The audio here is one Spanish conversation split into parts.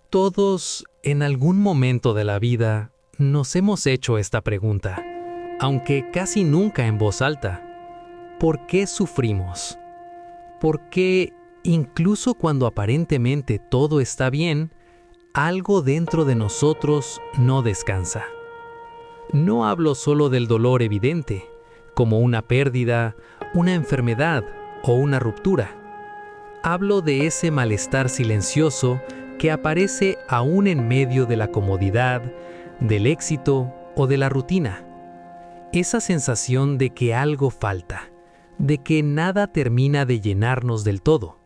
Todos, en algún momento de la vida, nos hemos hecho esta pregunta, aunque casi nunca en voz alta. ¿Por qué sufrimos? ¿Por qué, incluso cuando aparentemente todo está bien, algo dentro de nosotros no descansa? No hablo solo del dolor evidente, como una pérdida, una enfermedad o una ruptura. Hablo de ese malestar silencioso que aparece aún en medio de la comodidad, del éxito o de la rutina. Esa sensación de que algo falta, de que nada termina de llenarnos del todo.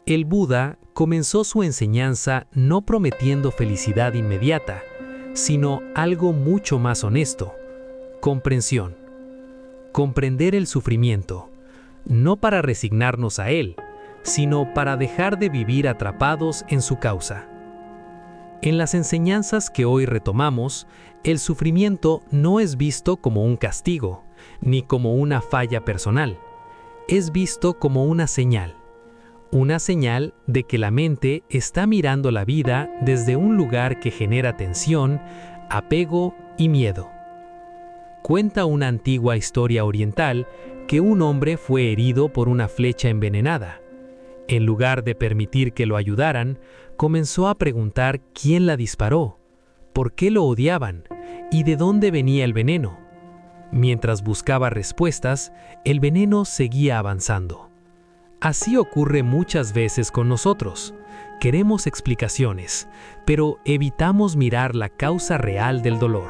El Buda comenzó su enseñanza no prometiendo felicidad inmediata, sino algo mucho más honesto: comprensión. Comprender el sufrimiento, no para resignarnos a él, sino para dejar de vivir atrapados en su causa. En las enseñanzas que hoy retomamos, el sufrimiento no es visto como un castigo, ni como una falla personal. Es visto como una señal de que la mente está mirando la vida desde un lugar que genera tensión, apego y miedo. Cuenta una antigua historia oriental que un hombre fue herido por una flecha envenenada. En lugar de permitir que lo ayudaran, comenzó a preguntar quién la disparó, por qué lo odiaban y de dónde venía el veneno. Mientras buscaba respuestas, el veneno seguía avanzando. Así ocurre muchas veces con nosotros. Queremos explicaciones, pero evitamos mirar la causa real del dolor.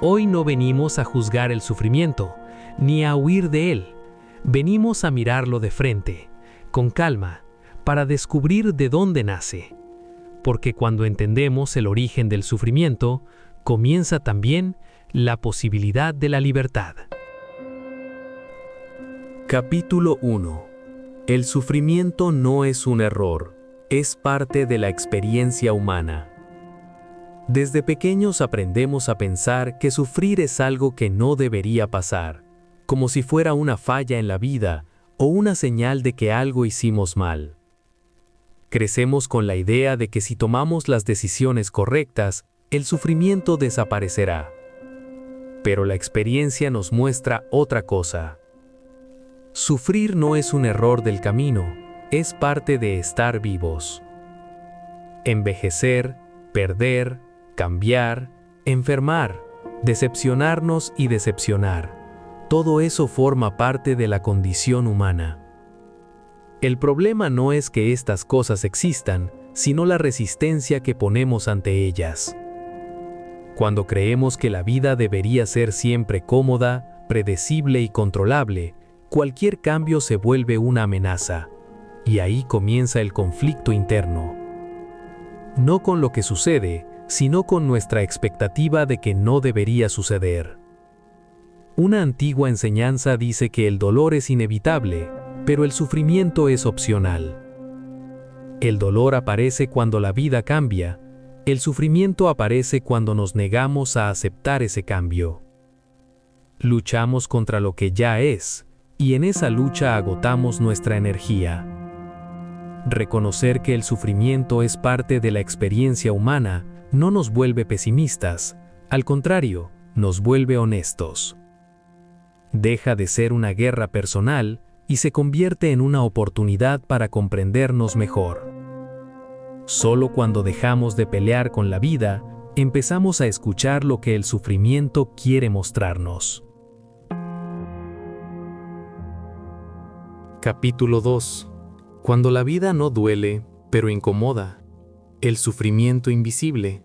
Hoy no venimos a juzgar el sufrimiento, ni a huir de él. Venimos a mirarlo de frente, con calma, para descubrir de dónde nace. Porque cuando entendemos el origen del sufrimiento, comienza también la posibilidad de la libertad. Capítulo 1. El sufrimiento no es un error, es parte de la experiencia humana. Desde pequeños aprendemos a pensar que sufrir es algo que no debería pasar, como si fuera una falla en la vida o una señal de que algo hicimos mal. Crecemos con la idea de que si tomamos las decisiones correctas, el sufrimiento desaparecerá. Pero la experiencia nos muestra otra cosa. Sufrir no es un error del camino, es parte de estar vivos. Envejecer, perder, cambiar, enfermar, decepcionarnos y decepcionar. Todo eso forma parte de la condición humana. El problema no es que estas cosas existan, sino la resistencia que ponemos ante ellas. Cuando creemos que la vida debería ser siempre cómoda, predecible y controlable, cualquier cambio se vuelve una amenaza, y ahí comienza el conflicto interno. No con lo que sucede, sino con nuestra expectativa de que no debería suceder. Una antigua enseñanza dice que el dolor es inevitable, pero el sufrimiento es opcional. El dolor aparece cuando la vida cambia, el sufrimiento aparece cuando nos negamos a aceptar ese cambio. Luchamos contra lo que ya es, y en esa lucha agotamos nuestra energía. Reconocer que el sufrimiento es parte de la experiencia humana no nos vuelve pesimistas, al contrario, nos vuelve honestos. Deja de ser una guerra personal y se convierte en una oportunidad para comprendernos mejor. Solo cuando dejamos de pelear con la vida, empezamos a escuchar lo que el sufrimiento quiere mostrarnos. Capítulo 2. Cuando la vida no duele, pero incomoda. El sufrimiento invisible.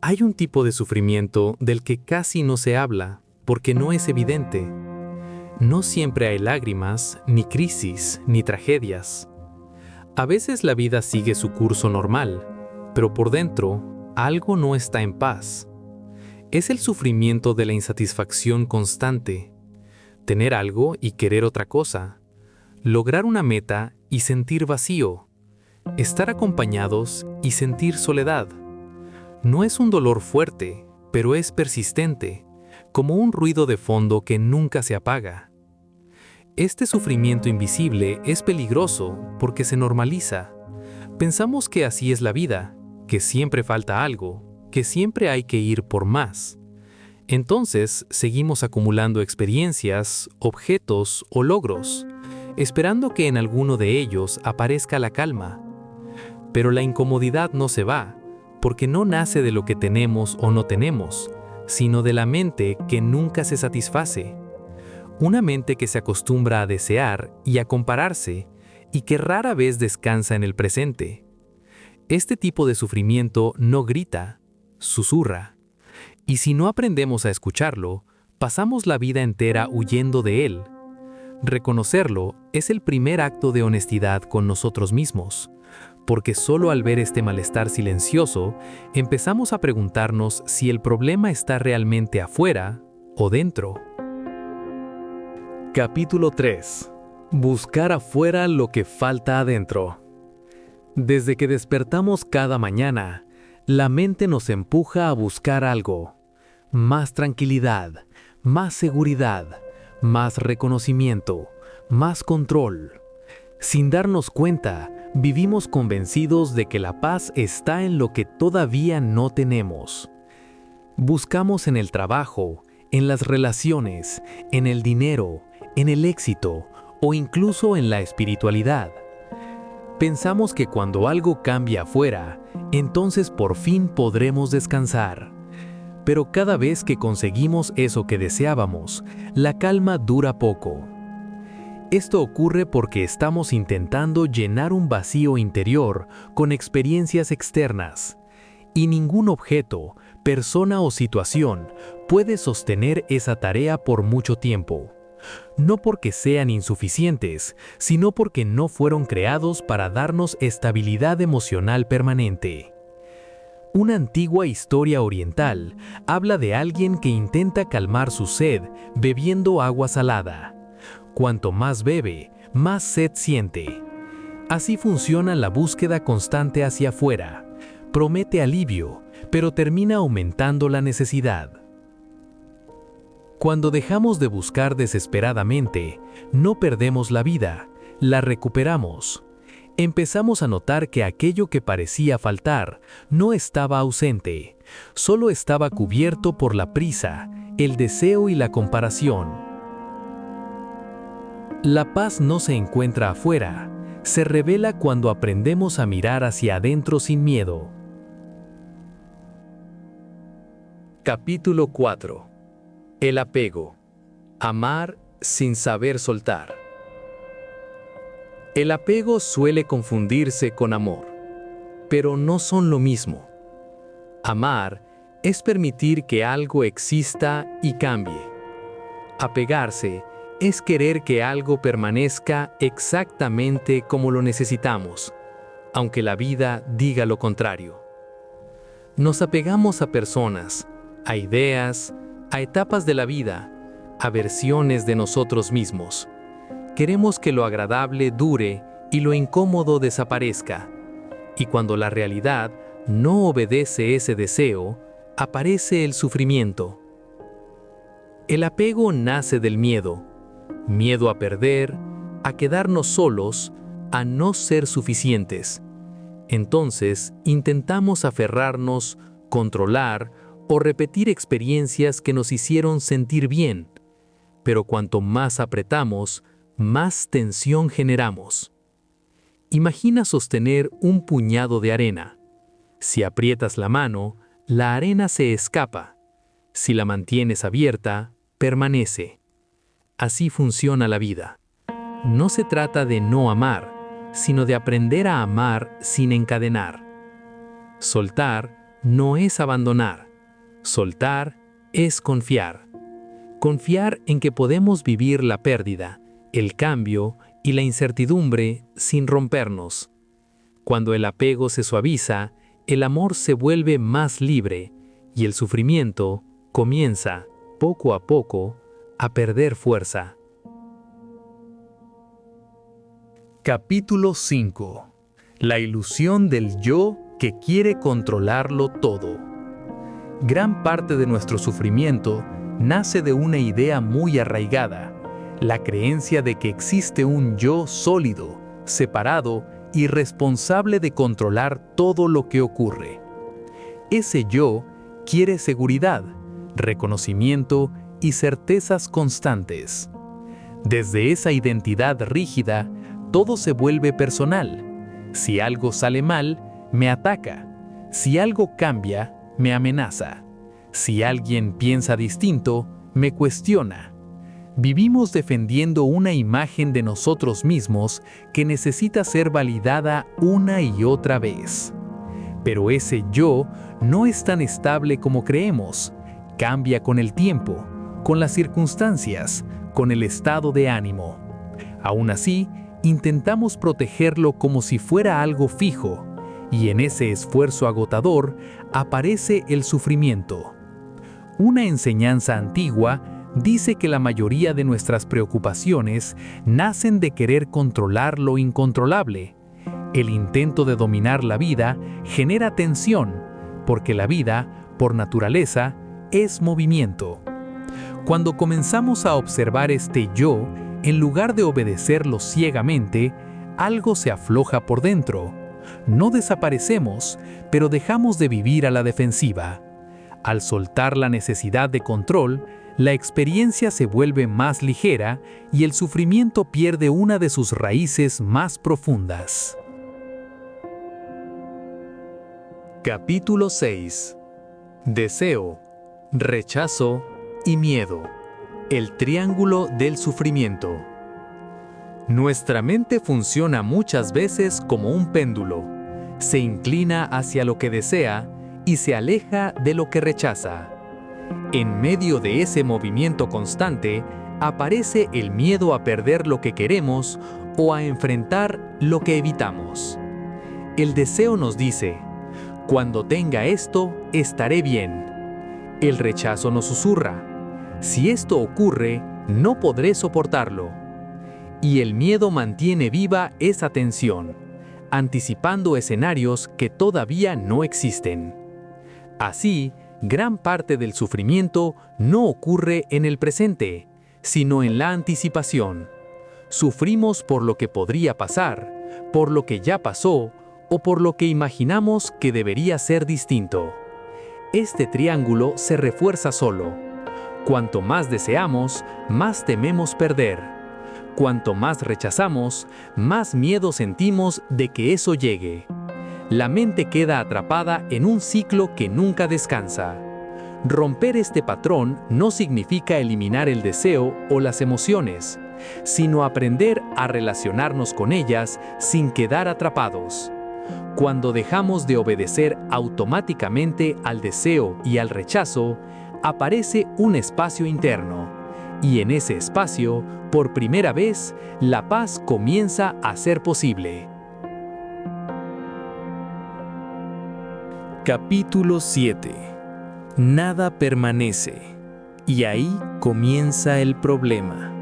Hay un tipo de sufrimiento del que casi no se habla, porque no es evidente. No siempre hay lágrimas, ni crisis, ni tragedias. A veces la vida sigue su curso normal, pero por dentro, algo no está en paz. Es el sufrimiento de la insatisfacción constante. Tener algo y querer otra cosa. Lograr una meta y sentir vacío. Estar acompañados y sentir soledad. No es un dolor fuerte, pero es persistente, como un ruido de fondo que nunca se apaga. Este sufrimiento invisible es peligroso porque se normaliza, Pensamos que así es la vida, que siempre falta algo, que siempre hay que ir por más. Entonces, seguimos acumulando experiencias, objetos o logros, esperando que en alguno de ellos aparezca la calma. Pero la incomodidad no se va, porque no nace de lo que tenemos o no tenemos, sino de la mente que nunca se satisface. Una mente que se acostumbra a desear y a compararse, y que rara vez descansa en el presente. Este tipo de sufrimiento no grita, susurra. Y si no aprendemos a escucharlo, pasamos la vida entera huyendo de él. Reconocerlo es el primer acto de honestidad con nosotros mismos, porque solo al ver este malestar silencioso, empezamos a preguntarnos si el problema está realmente afuera o dentro. Capítulo 3. Buscar afuera lo que falta adentro. Desde que despertamos cada mañana, la mente nos empuja a buscar algo. Más tranquilidad, más seguridad, más reconocimiento, más control. Sin darnos cuenta, vivimos convencidos de que la paz está en lo que todavía no tenemos. Buscamos en el trabajo, en las relaciones, en el dinero, en el éxito o incluso en la espiritualidad. Pensamos que cuando algo cambia afuera, entonces por fin podremos descansar. Pero cada vez que conseguimos eso que deseábamos, la calma dura poco. Esto ocurre porque estamos intentando llenar un vacío interior con experiencias externas, y ningún objeto, persona o situación puede sostener esa tarea por mucho tiempo. No porque sean insuficientes, sino porque no fueron creados para darnos estabilidad emocional permanente. Una antigua historia oriental habla de alguien que intenta calmar su sed bebiendo agua salada. Cuanto más bebe, más sed siente. Así funciona la búsqueda constante hacia afuera. Promete alivio, pero termina aumentando la necesidad. Cuando dejamos de buscar desesperadamente, no perdemos la vida, la recuperamos. Empezamos a notar que aquello que parecía faltar no estaba ausente, solo estaba cubierto por la prisa, el deseo y la comparación. La paz no se encuentra afuera, se revela cuando aprendemos a mirar hacia adentro sin miedo. Capítulo 4. El apego. Amar sin saber soltar. El apego suele confundirse con amor, pero no son lo mismo. Amar es permitir que algo exista y cambie. Apegarse es querer que algo permanezca exactamente como lo necesitamos, aunque la vida diga lo contrario. Nos apegamos a personas, a ideas, a etapas de la vida, a versiones de nosotros mismos. Queremos que lo agradable dure y lo incómodo desaparezca. Y cuando la realidad no obedece ese deseo, aparece el sufrimiento. El apego nace del miedo. Miedo a perder, a quedarnos solos, a no ser suficientes. Entonces, intentamos aferrarnos, controlar o repetir experiencias que nos hicieron sentir bien. Pero cuanto más apretamos, más tensión generamos. Imagina sostener un puñado de arena. Si aprietas la mano, la arena se escapa. Si la mantienes abierta, permanece. Así funciona la vida. No se trata de no amar, sino de aprender a amar sin encadenar. Soltar no es abandonar. Soltar es confiar. Confiar en que podemos vivir la pérdida, el cambio y la incertidumbre sin rompernos. Cuando el apego se suaviza, el amor se vuelve más libre y el sufrimiento comienza, poco a poco, a perder fuerza. Capítulo 5. La ilusión del yo que quiere controlarlo todo. Gran parte de nuestro sufrimiento nace de una idea muy arraigada, la creencia de que existe un yo sólido, separado y responsable de controlar todo lo que ocurre. Ese yo quiere seguridad, reconocimiento y certezas constantes. Desde esa identidad rígida, todo se vuelve personal. Si algo sale mal, me ataca. Si algo cambia, me amenaza. Si alguien piensa distinto, me cuestiona. Vivimos defendiendo una imagen de nosotros mismos que necesita ser validada una y otra vez. Pero ese yo no es tan estable como creemos. Cambia con el tiempo, con las circunstancias, con el estado de ánimo. Aún así, intentamos protegerlo como si fuera algo fijo, y en ese esfuerzo agotador aparece el sufrimiento. Una enseñanza antigua dice que la mayoría de nuestras preocupaciones nacen de querer controlar lo incontrolable. El intento de dominar la vida genera tensión, porque la vida, por naturaleza, es movimiento. Cuando comenzamos a observar este yo, en lugar de obedecerlo ciegamente, algo se afloja por dentro. No desaparecemos, pero dejamos de vivir a la defensiva. Al soltar la necesidad de control, la experiencia se vuelve más ligera y el sufrimiento pierde una de sus raíces más profundas. Capítulo 6. Deseo, rechazo y miedo. El triángulo del sufrimiento. Nuestra mente funciona muchas veces como un péndulo. Se inclina hacia lo que desea y se aleja de lo que rechaza. En medio de ese movimiento constante, aparece el miedo a perder lo que queremos o a enfrentar lo que evitamos. El deseo nos dice: cuando tenga esto, estaré bien. El rechazo nos susurra: si esto ocurre, no podré soportarlo. Y el miedo mantiene viva esa tensión, anticipando escenarios que todavía no existen. Así, gran parte del sufrimiento no ocurre en el presente, sino en la anticipación. Sufrimos por lo que podría pasar, por lo que ya pasó o por lo que imaginamos que debería ser distinto. Este triángulo se refuerza solo. Cuanto más deseamos, más tememos perder. Cuanto más rechazamos, más miedo sentimos de que eso llegue. La mente queda atrapada en un ciclo que nunca descansa. Romper este patrón no significa eliminar el deseo o las emociones, sino aprender a relacionarnos con ellas sin quedar atrapados. Cuando dejamos de obedecer automáticamente al deseo y al rechazo, aparece un espacio interno, y en ese espacio, por primera vez, la paz comienza a ser posible. Capítulo 7. Nada permanece, y ahí comienza el problema.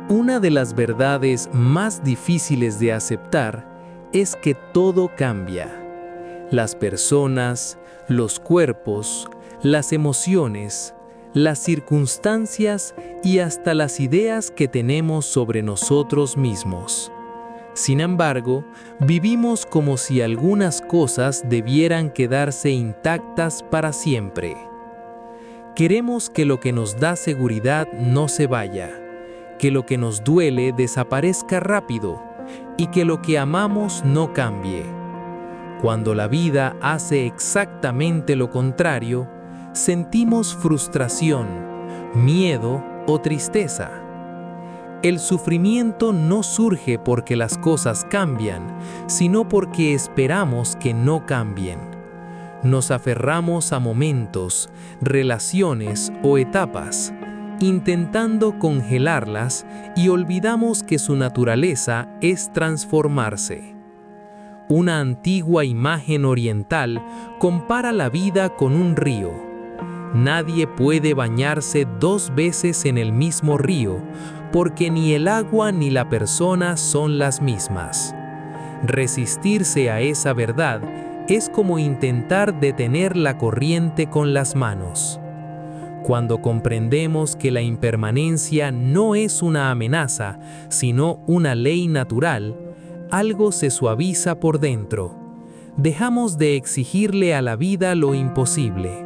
Una de las verdades más difíciles de aceptar es que todo cambia. Las personas, los cuerpos, las emociones, las circunstancias y hasta las ideas que tenemos sobre nosotros mismos. Sin embargo, vivimos como si algunas cosas debieran quedarse intactas para siempre. Queremos que lo que nos da seguridad no se vaya, que lo que nos duele desaparezca rápido y que lo que amamos no cambie. Cuando la vida hace exactamente lo contrario, sentimos frustración, miedo o tristeza. El sufrimiento no surge porque las cosas cambian, sino porque esperamos que no cambien. Nos aferramos a momentos, relaciones o etapas, intentando congelarlas y olvidamos que su naturaleza es transformarse. Una antigua imagen oriental compara la vida con un río. Nadie puede bañarse 2 veces en el mismo río, porque ni el agua ni la persona son las mismas. Resistirse a esa verdad es como intentar detener la corriente con las manos. Cuando comprendemos que la impermanencia no es una amenaza, sino una ley natural, algo se suaviza por dentro. Dejamos de exigirle a la vida lo imposible.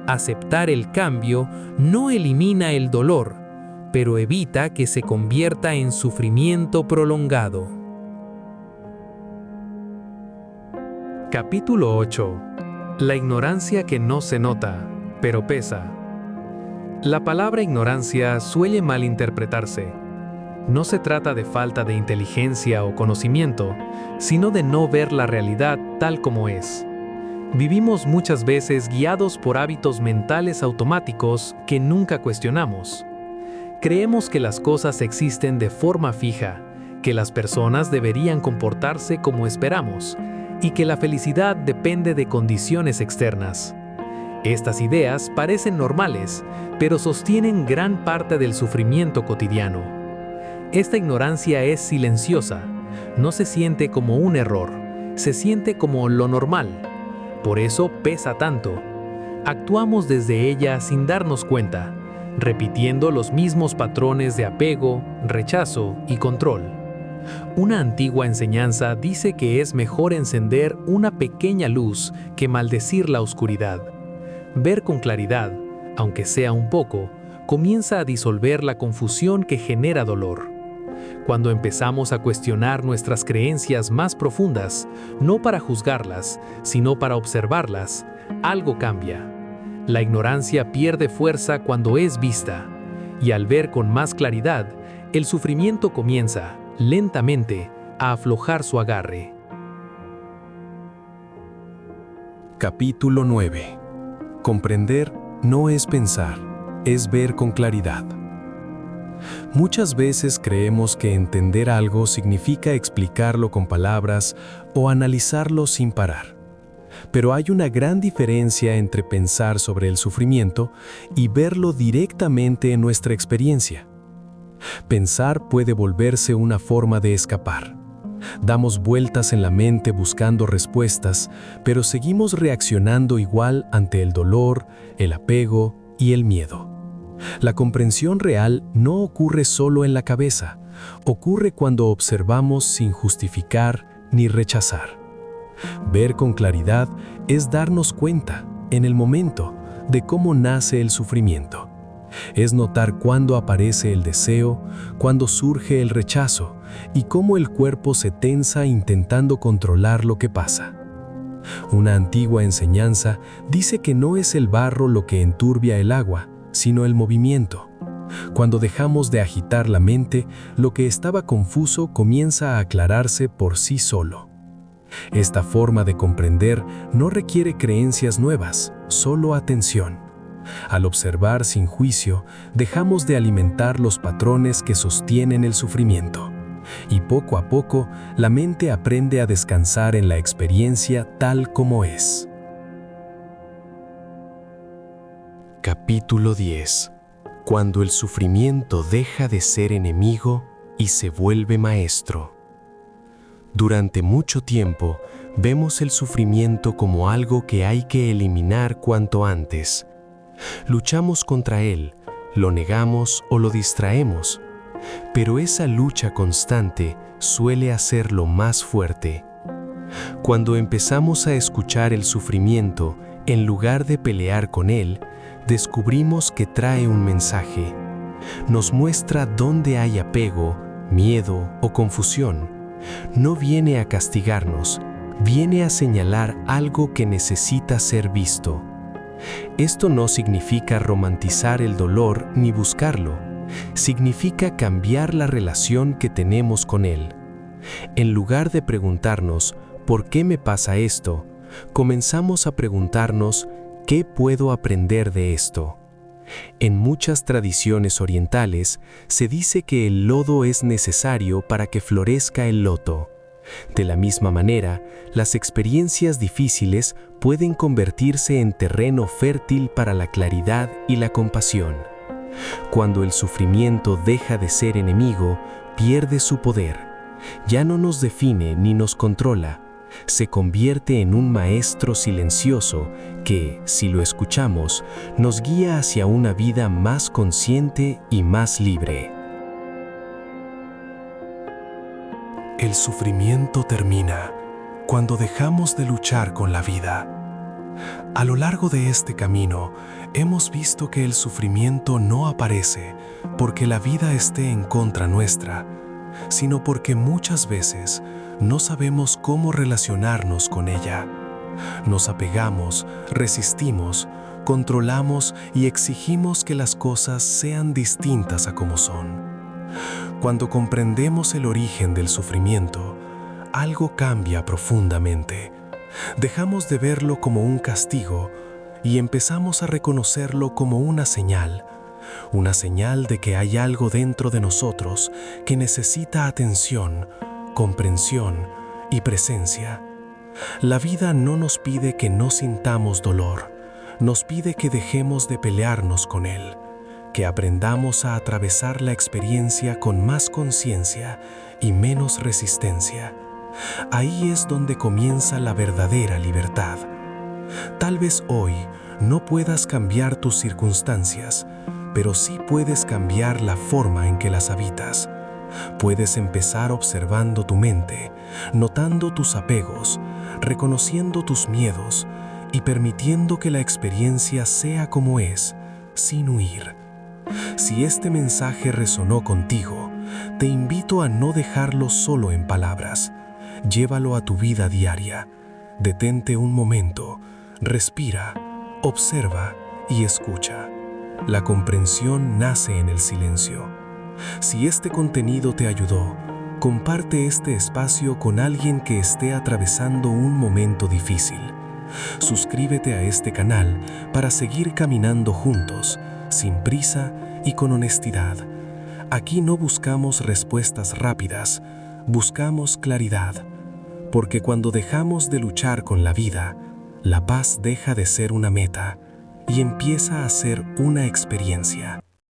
Aceptar el cambio no elimina el dolor, pero evita que se convierta en sufrimiento prolongado. Capítulo 8. La ignorancia que no se nota, pero pesa. La palabra ignorancia suele malinterpretarse. No se trata de falta de inteligencia o conocimiento, sino de no ver la realidad tal como es. Vivimos muchas veces guiados por hábitos mentales automáticos que nunca cuestionamos. Creemos que las cosas existen de forma fija, que las personas deberían comportarse como esperamos, y que la felicidad depende de condiciones externas. Estas ideas parecen normales, pero sostienen gran parte del sufrimiento cotidiano. Esta ignorancia es silenciosa, no se siente como un error, se siente como lo normal. Por eso pesa tanto. Actuamos desde ella sin darnos cuenta, repitiendo los mismos patrones de apego, rechazo y control. Una antigua enseñanza dice que es mejor encender una pequeña luz que maldecir la oscuridad. Ver con claridad, aunque sea un poco, comienza a disolver la confusión que genera dolor. Cuando empezamos a cuestionar nuestras creencias más profundas, no para juzgarlas, sino para observarlas, algo cambia. La ignorancia pierde fuerza cuando es vista, y al ver con más claridad, el sufrimiento comienza, lentamente, a aflojar su agarre. Capítulo 9. Comprender no es pensar, es ver con claridad. Muchas veces creemos que entender algo significa explicarlo con palabras o analizarlo sin parar. Pero hay una gran diferencia entre pensar sobre el sufrimiento y verlo directamente en nuestra experiencia. Pensar puede volverse una forma de escapar. Damos vueltas en la mente buscando respuestas, pero seguimos reaccionando igual ante el dolor, el apego y el miedo. La comprensión real no ocurre solo en la cabeza, ocurre cuando observamos sin justificar ni rechazar. Ver con claridad es darnos cuenta, en el momento, de cómo nace el sufrimiento. Es notar cuándo aparece el deseo, cuándo surge el rechazo y cómo el cuerpo se tensa intentando controlar lo que pasa. Una antigua enseñanza dice que no es el barro lo que enturbia el agua, sino el movimiento. Cuando dejamos de agitar la mente, lo que estaba confuso comienza a aclararse por sí solo. Esta forma de comprender no requiere creencias nuevas, solo atención. Al observar sin juicio, dejamos de alimentar los patrones que sostienen el sufrimiento. Y poco a poco, la mente aprende a descansar en la experiencia tal como es. Capítulo 10. Cuando el sufrimiento deja de ser enemigo y se vuelve maestro. Durante mucho tiempo, vemos el sufrimiento como algo que hay que eliminar cuanto antes. Luchamos contra él, lo negamos o lo distraemos, pero esa lucha constante suele hacerlo más fuerte. Cuando empezamos a escuchar el sufrimiento, en lugar de pelear con él, descubrimos que trae un mensaje. Nos muestra dónde hay apego, miedo o confusión. No viene a castigarnos, viene a señalar algo que necesita ser visto. Esto no significa romantizar el dolor ni buscarlo, significa cambiar la relación que tenemos con él. En lugar de preguntarnos, ¿por qué me pasa esto?, comenzamos a preguntarnos, ¿qué puedo aprender de esto? En muchas tradiciones orientales se dice que el lodo es necesario para que florezca el loto. De la misma manera, las experiencias difíciles pueden convertirse en terreno fértil para la claridad y la compasión. Cuando el sufrimiento deja de ser enemigo, pierde su poder. Ya no nos define ni nos controla. Se convierte en un maestro silencioso que, si lo escuchamos, nos guía hacia una vida más consciente y más libre. El sufrimiento termina cuando dejamos de luchar con la vida. A lo largo de este camino, hemos visto que el sufrimiento no aparece porque la vida esté en contra nuestra, sino porque muchas veces no sabemos cómo relacionarnos con ella. Nos apegamos, resistimos, controlamos y exigimos que las cosas sean distintas a como son. Cuando comprendemos el origen del sufrimiento, algo cambia profundamente. Dejamos de verlo como un castigo y empezamos a reconocerlo como una señal de que hay algo dentro de nosotros que necesita atención, comprensión y presencia. La vida no nos pide que no sintamos dolor, nos pide que dejemos de pelearnos con él, que aprendamos a atravesar la experiencia con más conciencia y menos resistencia. Ahí es donde comienza la verdadera libertad. Tal vez hoy no puedas cambiar tus circunstancias, pero sí puedes cambiar la forma en que las habitas. Puedes empezar observando tu mente, notando tus apegos, reconociendo tus miedos y permitiendo que la experiencia sea como es, sin huir. Si este mensaje resonó contigo, te invito a no dejarlo solo en palabras. Llévalo a tu vida diaria. Detente un momento, respira, observa y escucha. La comprensión nace en el silencio. Si este contenido te ayudó, comparte este espacio con alguien que esté atravesando un momento difícil. Suscríbete a este canal para seguir caminando juntos, sin prisa y con honestidad. Aquí no buscamos respuestas rápidas, buscamos claridad. Porque cuando dejamos de luchar con la vida, la paz deja de ser una meta y empieza a ser una experiencia.